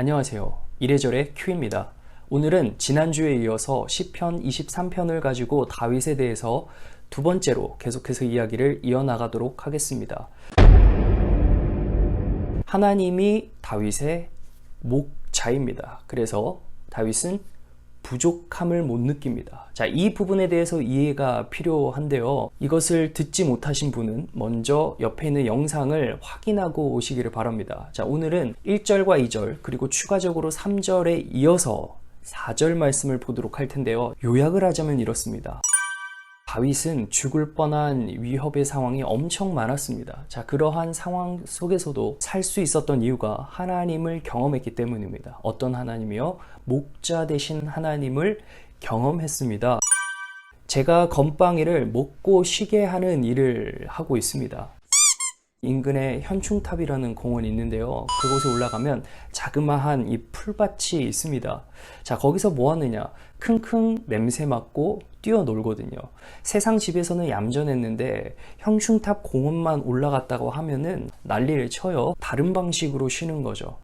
안녕하세요. 이래저래 큐입니다. 오늘은 지난주에 이어서 시편 23편을 가지고 다윗에 대해서 두 번째로 계속해서 이야기를 이어나가도록 하겠습니다. 하나님이 다윗의 목자입니다. 그래서 다윗은 부족함을 못 느낍니다. 자, 이 부분에 대해서 이해가 필요한데요. 이것을 듣지 못하신 분은 먼저 옆에 있는 영상을 확인하고 오시기를 바랍니다. 자, 오늘은 1절과 2절 그리고 추가적으로 3절에 이어서 4절 말씀을 보도록 할 텐데요. 요약을 하자면 이렇습니다. 다윗은 죽을 뻔한 위협의 상황이 엄청 많았습니다. 자, 그러한 상황 속에서도 살 수 있었던 이유가 하나님을 경험했기 때문입니다. 어떤 하나님이요? 목자 되신 하나님을 경험했습니다. 제가 건빵이를 먹고 쉬게 하는 일을 하고 있습니다. 인근에 현충탑이라는 공원이 있는데요. 그곳에 올라가면 자그마한 이 풀밭이 있습니다. 자, 거기서 뭐 하느냐? 킁킁 냄새 맡고 뛰어놀거든요. 세상 집에서는 얌전했는데 현충탑 공원만 올라갔다고 하면은 난리를 쳐요. 다른 방식으로 쉬는 거죠.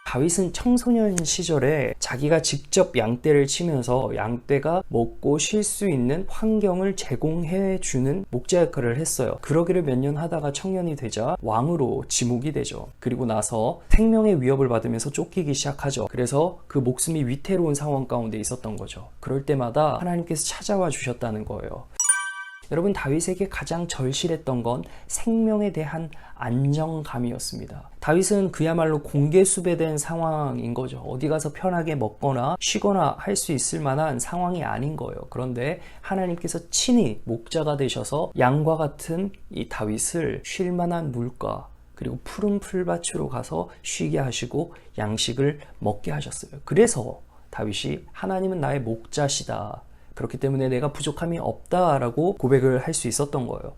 다윗은 청소년 시절에 자기가 직접 양떼를 치면서 양떼가 먹고 쉴 수 있는 환경을 제공해 주는 목자 역할을 했어요. 그러기를 몇 년 하다가 청년이 되자 왕으로 지목이 되죠. 그리고 나서 생명의 위협을 받으면서 쫓기기 시작하죠. 그래서 그 목숨이 위태로운 상황 가운데 있었던 거죠. 그럴 때마다 하나님께서 찾아와 주셨다는 거예요. 여러분, 다윗에게 가장 절실했던 건 생명에 대한 안정감이었습니다. 다윗은 그야말로 공개수배된 상황인 거죠. 어디 가서 편하게 먹거나 쉬거나 할 수 있을 만한 상황이 아닌 거예요. 그런데 하나님께서 친히 목자가 되셔서 양과 같은 이 다윗을 쉴 만한 물가 그리고 푸른 풀밭으로 가서 쉬게 하시고 양식을 먹게 하셨어요. 그래서 다윗이 하나님은 나의 목자시다, 그렇기 때문에 내가 부족함이 없다라고 고백을 할 수 있었던 거예요.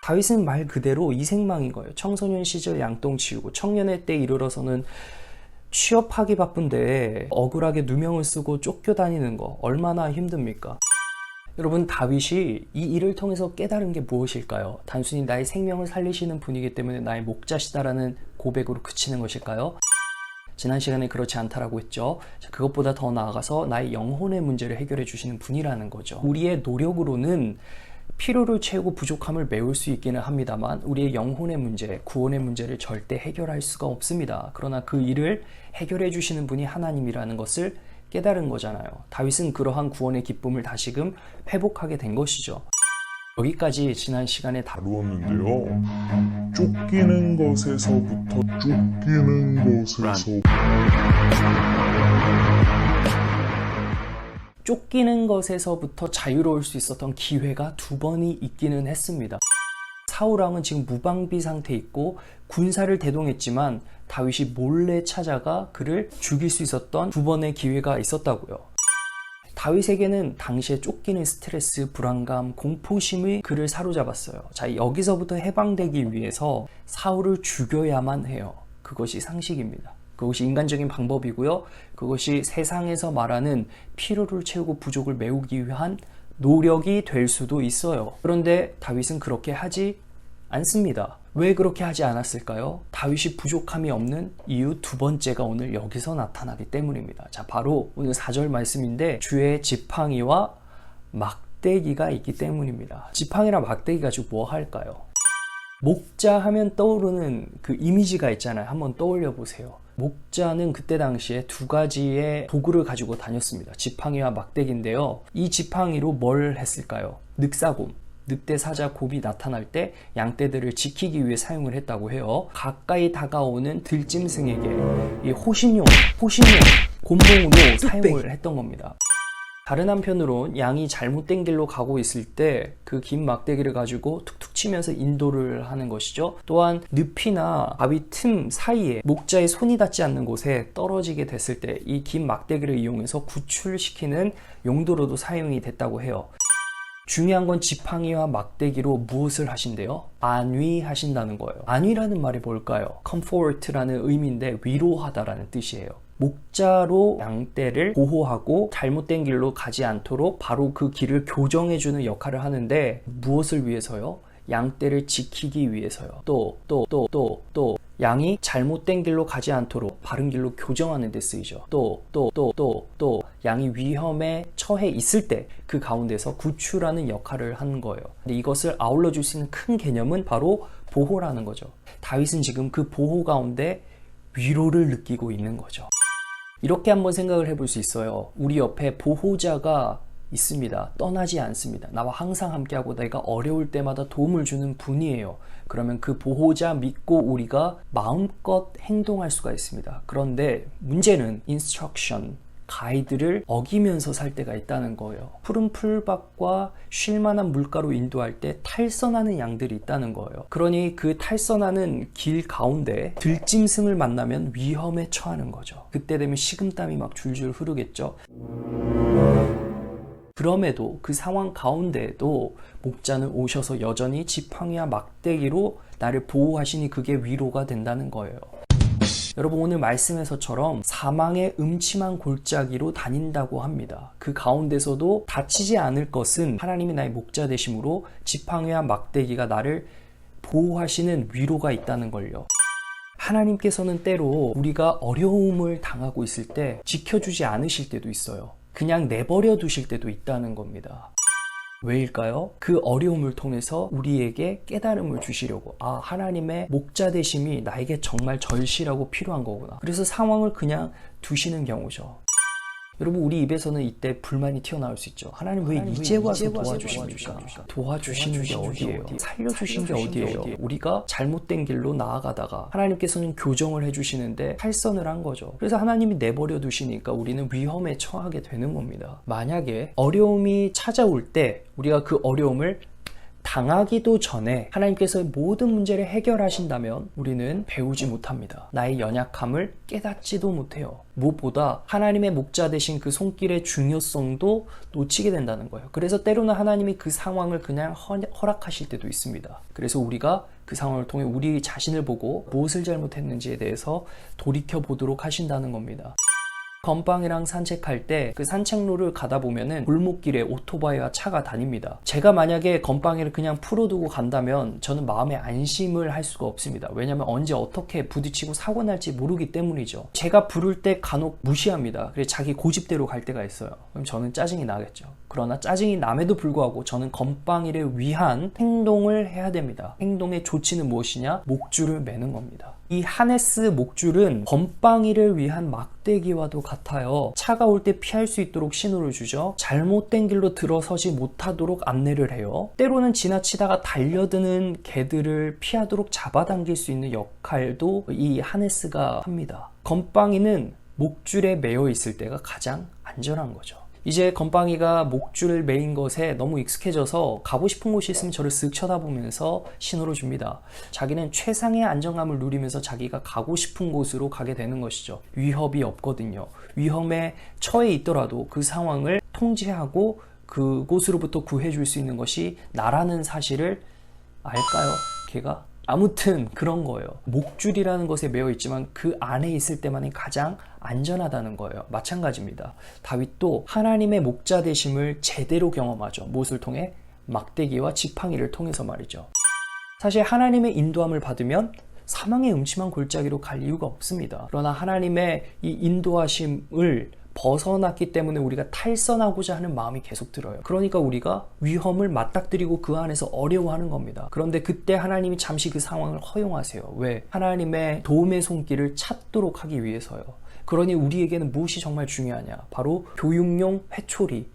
다윗은 말 그대로 이생망인 거예요. 청소년 시절 양똥 치우고 청년의 때 이르러서는 취업하기 바쁜데 억울하게 누명을 쓰고 쫓겨다니는 거 얼마나 힘듭니까? 여러분, 다윗이 이 일을 통해서 깨달은 게 무엇일까요? 단순히 나의 생명을 살리시는 분이기 때문에 나의 목자시다라는 고백으로 그치는 것일까요? 지난 시간에 그렇지 않다라고 했죠. 그것보다 더 나아가서 나의 영혼의 문제를 해결해 주시는 분이라는 거죠. 우리의 노력으로는 필요를 채우고 부족함을 메울 수 있기는 합니다만 우리의 영혼의 문제, 구원의 문제를 절대 해결할 수가 없습니다. 그러나 그 일을 해결해 주시는 분이 하나님이라는 것을 깨달은 거잖아요. 다윗은 그러한 구원의 기쁨을 다시금 회복하게 된 것이죠. 여기까지 지난 시간에 다루었는데요. 쫓기는 것에서부터 자유로울 수 있었던 기회가 두 번이 있기는 했습니다. 사울왕은 지금 무방비 상태에 있고 군사를 대동했지만 다윗이 몰래 찾아가 그를 죽일 수 있었던 두 번의 기회가 있었다고요. 다윗에게는 당시에 쫓기는 스트레스, 불안감, 공포심이 그를 사로잡았어요. 자, 여기서부터 해방되기 위해서 사울을 죽여야만 해요. 그것이 상식입니다. 그것이 인간적인 방법이고요. 그것이 세상에서 말하는 필요를 채우고 부족을 메우기 위한 노력이 될 수도 있어요. 그런데 다윗은 그렇게 하지 않습니다. 왜 그렇게 하지 않았을까요? 다윗이 부족함이 없는 이유 두 번째가 오늘 여기서 나타나기 때문입니다. 자, 바로 오늘 4절 말씀인데 주의 지팡이와 막대기가 있기 때문입니다. 지팡이나 막대기 가지고 뭐 할까요? 목자 하면 떠오르는 그 이미지가 있잖아요. 한번 떠올려 보세요. 목자는 그때 당시에 두 가지의 도구를 가지고 다녔습니다. 지팡이와 막대기인데요. 이 지팡이로 뭘 했을까요? 늑사곰, 늑대, 사자, 곰이 나타날 때 양떼들을 지키기 위해 사용을 했다고 해요. 가까이 다가오는 들짐승에게 이 호신용, 곤봉으로 사용을 했던 겁니다. 다른 한편으론 양이 잘못된 길로 가고 있을 때 그 긴 막대기를 가지고 툭툭 치면서 인도를 하는 것이죠. 또한 늪이나 바위 틈 사이에 목자의 손이 닿지 않는 곳에 떨어지게 됐을 때 이 긴 막대기를 이용해서 구출시키는 용도로도 사용이 됐다고 해요. 중요한 건 지팡이와 막대기로 무엇을 하신대요? 안위하신다는 거예요. 안위라는 말이 뭘까요? comfort라는 의미인데 위로하다라는 뜻이에요. 목자로 양떼를 보호하고 잘못된 길로 가지 않도록 바로 그 길을 교정해주는 역할을 하는데 무엇을 위해서요? 양떼를 지키기 위해서요. 또 양이 잘못된 길로 가지 않도록 바른 길로 교정하는 데 쓰이죠. 또 양이 위험에 처해 있을 때 그 가운데서 구출하는 역할을 하는 거예요. 근데 이것을 아울러 줄 수 있는 큰 개념은 바로 보호라는 거죠. 다윗은 지금 그 보호 가운데 위로를 느끼고 있는 거죠. 이렇게 한번 생각을 해볼 수 있어요. 우리 옆에 보호자가 있습니다. 떠나지 않습니다. 나와 항상 함께하고 내가 어려울 때마다 도움을 주는 분이에요. 그러면 그 보호자 믿고 우리가 마음껏 행동할 수가 있습니다. 그런데 문제는 instruction, 가이드를 어기면서 살 때가 있다는 거예요. 푸른 풀밭과 쉴만한 물가로 인도할 때 탈선하는 양들이 있다는 거예요. 그러니 그 탈선하는 길 가운데 들짐승을 만나면 위험에 처하는 거죠. 그때 되면 식은땀이 막 줄줄 흐르겠죠. 그럼에도 그 상황 가운데에도 목자는 오셔서 여전히 지팡이와 막대기로 나를 보호하시니 그게 위로가 된다는 거예요. 여러분, 오늘 말씀에서처럼 사망의 음침한 골짜기로 다닌다고 합니다. 그 가운데서도 다치지 않을 것은 하나님이 나의 목자 되심으로 지팡이와 막대기가 나를 보호하시는 위로가 있다는 걸요. 하나님께서는 때로 우리가 어려움을 당하고 있을 때 지켜주지 않으실 때도 있어요. 그냥 내버려 두실 때도 있다는 겁니다. 왜일까요? 그 어려움을 통해서 우리에게 깨달음을 주시려고, 하나님의 목자 되심이 나에게 정말 절실하고 필요한 거구나. 그래서 상황을 그냥 두시는 경우죠. 여러분, 우리 입에서는 이때 불만이 튀어나올 수 있죠. 하나님 왜 이제 와서 도와주십니까? 도와주시는 게 어디예요? 살려주신 게 어디예요? 우리가 잘못된 길로 나아가다가 하나님께서는 교정을 해주시는데 탈선을 한 거죠. 그래서 하나님이 내버려 두시니까 우리는 위험에 처하게 되는 겁니다. 만약에 어려움이 찾아올 때 우리가 그 어려움을 당하기도 전에 하나님께서 모든 문제를 해결하신다면 우리는 배우지 못합니다. 나의 연약함을 깨닫지도 못해요. 무엇보다 하나님의 목자 되신 그 손길의 중요성도 놓치게 된다는 거예요. 그래서 때로는 하나님이 그 상황을 그냥 허락하실 때도 있습니다. 그래서 우리가 그 상황을 통해 우리 자신을 보고 무엇을 잘못했는지에 대해서 돌이켜 보도록 하신다는 겁니다. 건빵이랑 산책할 때 그 산책로를 가다 보면은 골목길에 오토바이와 차가 다닙니다. 제가 만약에 건빵이를 그냥 풀어두고 간다면 저는 마음에 안심을 할 수가 없습니다. 왜냐면 언제 어떻게 부딪히고 사고 날지 모르기 때문이죠. 제가 부를 때 간혹 무시합니다. 그래서 자기 고집대로 갈 때가 있어요. 그럼 저는 짜증이 나겠죠. 그러나 짜증이 남에도 불구하고 저는 건빵이를 위한 행동을 해야 됩니다. 행동의 조치는 무엇이냐? 목줄을 매는 겁니다. 이 하네스 목줄은 건빵이를 위한 막대기와도 같아요. 차가 올 때 피할 수 있도록 신호를 주죠. 잘못된 길로 들어서지 못하도록 안내를 해요. 때로는 지나치다가 달려드는 개들을 피하도록 잡아당길 수 있는 역할도 이 하네스가 합니다. 건빵이는 목줄에 매여 있을 때가 가장 안전한 거죠. 이제 건빵이가 목줄을 매인 것에 너무 익숙해져서 가고 싶은 곳이 있으면 저를 쓱 쳐다보면서 신호를 줍니다. 자기는 최상의 안정감을 누리면서 자기가 가고 싶은 곳으로 가게 되는 것이죠. 위협이 없거든요. 위험에 처해 있더라도 그 상황을 통제하고 그곳으로부터 구해줄 수 있는 것이 나라는 사실을 알까요? 걔가? 아무튼 그런 거예요. 목줄이라는 것에 매여 있지만 그 안에 있을 때만이 가장 안전하다는 거예요. 마찬가지입니다. 다윗도 하나님의 목자 되심을 제대로 경험하죠. 무엇을 통해? 막대기와 지팡이를 통해서 말이죠. 사실 하나님의 인도함을 받으면 사망의 음침한 골짜기로 갈 이유가 없습니다. 그러나 하나님의 이 인도하심을 벗어났기 때문에 우리가 탈선하고자 하는 마음이 계속 들어요. 그러니까 우리가 위험을 맞닥뜨리고 그 안에서 어려워하는 겁니다. 그런데 그때 하나님이 잠시 그 상황을 허용하세요. 왜? 하나님의 도움의 손길을 찾도록 하기 위해서요. 그러니 우리에게는 무엇이 정말 중요하냐? 바로 교육용 회초리.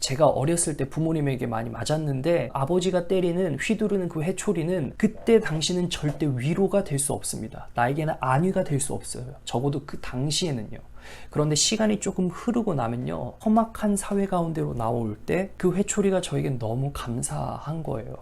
제가 어렸을 때 부모님에게 많이 맞았는데 아버지가 때리는 휘두르는 그 회초리는 그때 당시는 절대 위로가 될 수 없습니다. 나에게는 안위가 될 수 없어요. 적어도 그 당시에는요. 그런데 시간이 조금 흐르고 나면요, 험악한 사회 가운데로 나올 때 그 회초리가 저에겐 너무 감사한 거예요.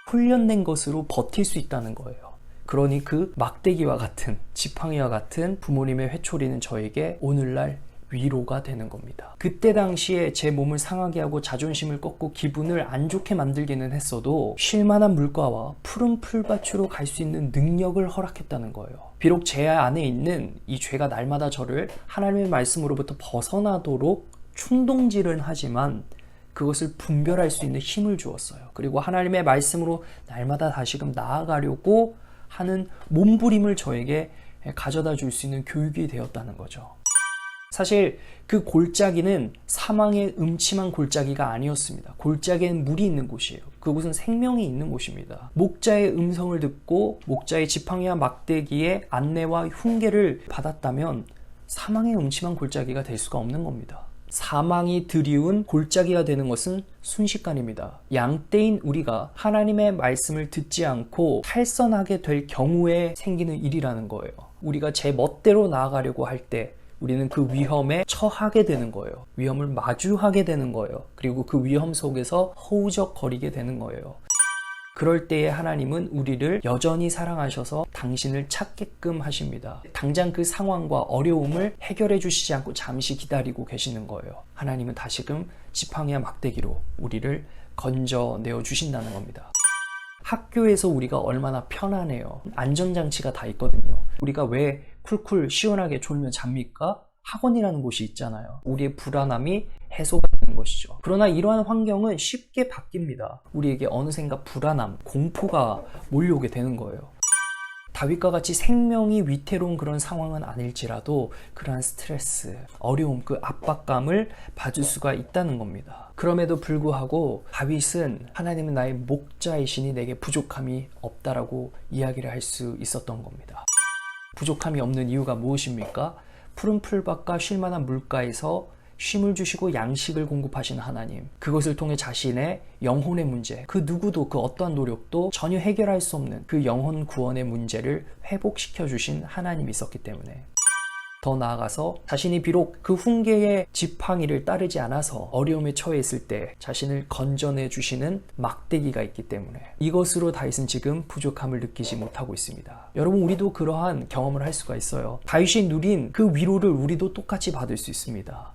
훈련된 것으로 버틸 수 있다는 거예요. 그러니 그 막대기와 같은, 지팡이와 같은 부모님의 회초리는 저에게 오늘날 위로가 되는 겁니다. 그때 당시에 제 몸을 상하게 하고 자존심을 꺾고 기분을 안 좋게 만들기는 했어도 쉴만한 물가와 푸른 풀밭으로 갈 수 있는 능력을 허락했다는 거예요. 비록 제 안에 있는 이 죄가 날마다 저를 하나님의 말씀으로부터 벗어나도록 충동질은 하지만 그것을 분별할 수 있는 힘을 주었어요. 그리고 하나님의 말씀으로 날마다 다시금 나아가려고 하는 몸부림을 저에게 가져다 줄 수 있는 교육이 되었다는 거죠. 사실 그 골짜기는 사망의 음침한 골짜기가 아니었습니다. 골짜기엔 물이 있는 곳이에요. 그곳은 생명이 있는 곳입니다. 목자의 음성을 듣고 목자의 지팡이와 막대기의 안내와 훈계를 받았다면 사망의 음침한 골짜기가 될 수가 없는 겁니다. 사망이 드리운 골짜기가 되는 것은 순식간입니다. 양떼인 우리가 하나님의 말씀을 듣지 않고 탈선하게 될 경우에 생기는 일이라는 거예요. 우리가 제 멋대로 나아가려고 할 때 우리는 그 위험에 처하게 되는 거예요. 위험을 마주하게 되는 거예요. 그리고 그 위험 속에서 허우적거리게 되는 거예요. 그럴 때에 하나님은 우리를 여전히 사랑하셔서 당신을 찾게끔 하십니다. 당장 그 상황과 어려움을 해결해 주시지 않고 잠시 기다리고 계시는 거예요. 하나님은 다시금 지팡이와 막대기로 우리를 건져내어 주신다는 겁니다. 학교에서 우리가 얼마나 편안해요. 안전장치가 다 있거든요. 우리가 왜 쿨쿨 시원하게 졸면 잡니까? 학원이라는 곳이 있잖아요. 우리의 불안함이 해소가 되는 것이죠. 그러나 이러한 환경은 쉽게 바뀝니다. 우리에게 어느샌가 불안함, 공포가 몰려오게 되는 거예요. 다윗과 같이 생명이 위태로운 그런 상황은 아닐지라도 그러한 스트레스, 어려움, 그 압박감을 받을 수가 있다는 겁니다. 그럼에도 불구하고 다윗은 하나님은 나의 목자이시니 내게 부족함이 없다라고 이야기를 할 수 있었던 겁니다. 부족함이 없는 이유가 무엇입니까? 푸른 풀밭과 쉴만한 물가에서 쉼을 주시고 양식을 공급하시는 하나님, 그것을 통해 자신의 영혼의 문제, 그 누구도 그 어떠한 노력도 전혀 해결할 수 없는 그 영혼 구원의 문제를 회복시켜 주신 하나님이 있었기 때문에, 더 나아가서 자신이 비록 그 훈계의 지팡이를 따르지 않아서 어려움에 처해 있을 때 자신을 건져내 주시는 막대기가 있기 때문에 이것으로 다윗은 지금 부족함을 느끼지 못하고 있습니다. 여러분, 우리도 그러한 경험을 할 수가 있어요. 다윗이 누린 그 위로를 우리도 똑같이 받을 수 있습니다.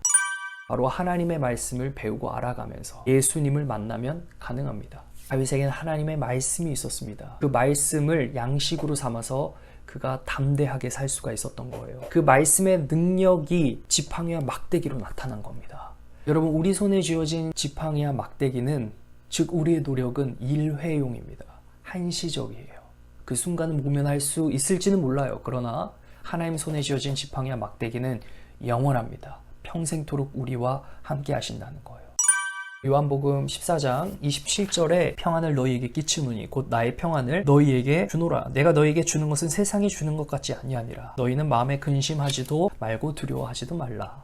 바로 하나님의 말씀을 배우고 알아가면서 예수님을 만나면 가능합니다. 다윗에게는 하나님의 말씀이 있었습니다. 그 말씀을 양식으로 삼아서 그가 담대하게 살 수가 있었던 거예요. 그 말씀의 능력이 지팡이와 막대기로 나타난 겁니다. 여러분, 우리 손에 쥐어진 지팡이와 막대기는, 즉 우리의 노력은 일회용입니다. 한시적이에요. 그 순간은 모면할 수 있을지는 몰라요. 그러나 하나님 손에 쥐어진 지팡이와 막대기는 영원합니다. 평생토록 우리와 함께 하신다는 거예요. 요한복음 14장 27절에 평안을 너희에게 끼치노니 곧 나의 평안을 너희에게 주노라. 내가 너희에게 주는 것은 세상이 주는 것 같지 아니하니라. 너희는 마음에 근심하지도 말고 두려워하지도 말라.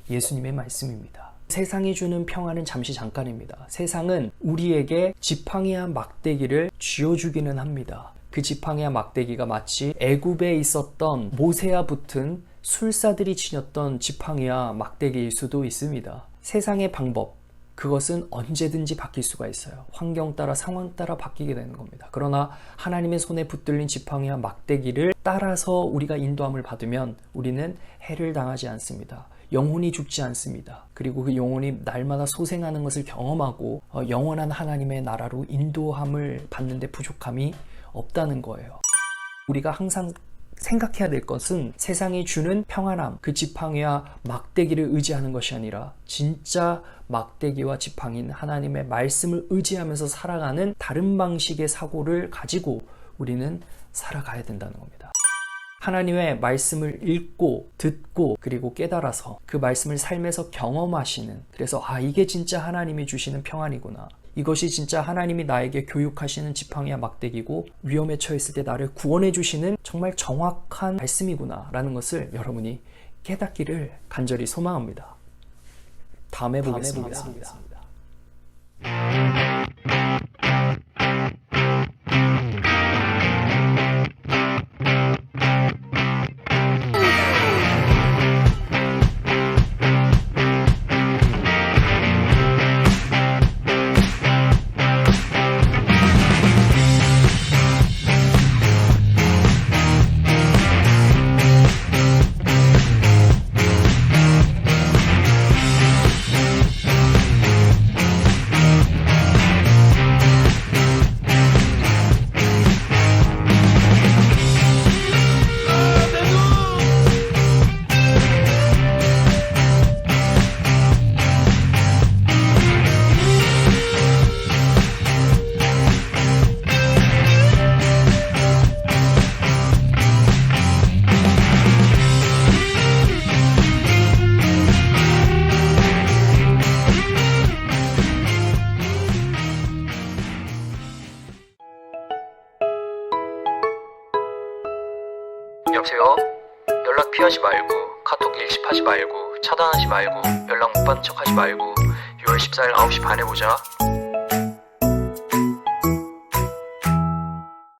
예수님의 말씀입니다. 세상이 주는 평안은 잠시 잠깐입니다. 세상은 우리에게 지팡이와 막대기를 쥐어주기는 합니다. 그 지팡이와 막대기가 마치 애굽에 있었던 모세와 붙은 술사들이 지녔던 지팡이와 막대기일 수도 있습니다. 세상의 방법, 그것은 언제든지 바뀔 수가 있어요. 환경 따라, 상황 따라 바뀌게 되는 겁니다. 그러나 하나님의 손에 붙들린 지팡이와 막대기를 따라서 우리가 인도함을 받으면 우리는 해를 당하지 않습니다. 영혼이 죽지 않습니다. 그리고 그 영혼이 날마다 소생하는 것을 경험하고 영원한 하나님의 나라로 인도함을 받는 데 부족함이 없다는 거예요. 우리가 항상 생각해야 될 것은 세상이 주는 평안함, 그 지팡이와 막대기를 의지하는 것이 아니라 진짜 막대기와 지팡이인 하나님의 말씀을 의지하면서 살아가는 다른 방식의 사고를 가지고 우리는 살아가야 된다는 겁니다. 하나님의 말씀을 읽고 듣고 그리고 깨달아서 그 말씀을 삶에서 경험하시는, 그래서 이게 진짜 하나님이 주시는 평안이구나, 이것이 진짜 하나님이 나에게 교육하시는 지팡이와 막대기고 위험에 처했을 때 나를 구원해 주시는 정말 정확한 말씀이구나 라는 것을 여러분이 깨닫기를 간절히 소망합니다. 다음에 보겠습니다. 여보세요? 연락 피하지 말고, 카톡 일십하지 말고, 차단하지 말고, 연락 못 받은 척 하지 말고, 6월 14일 9시 반에 보자.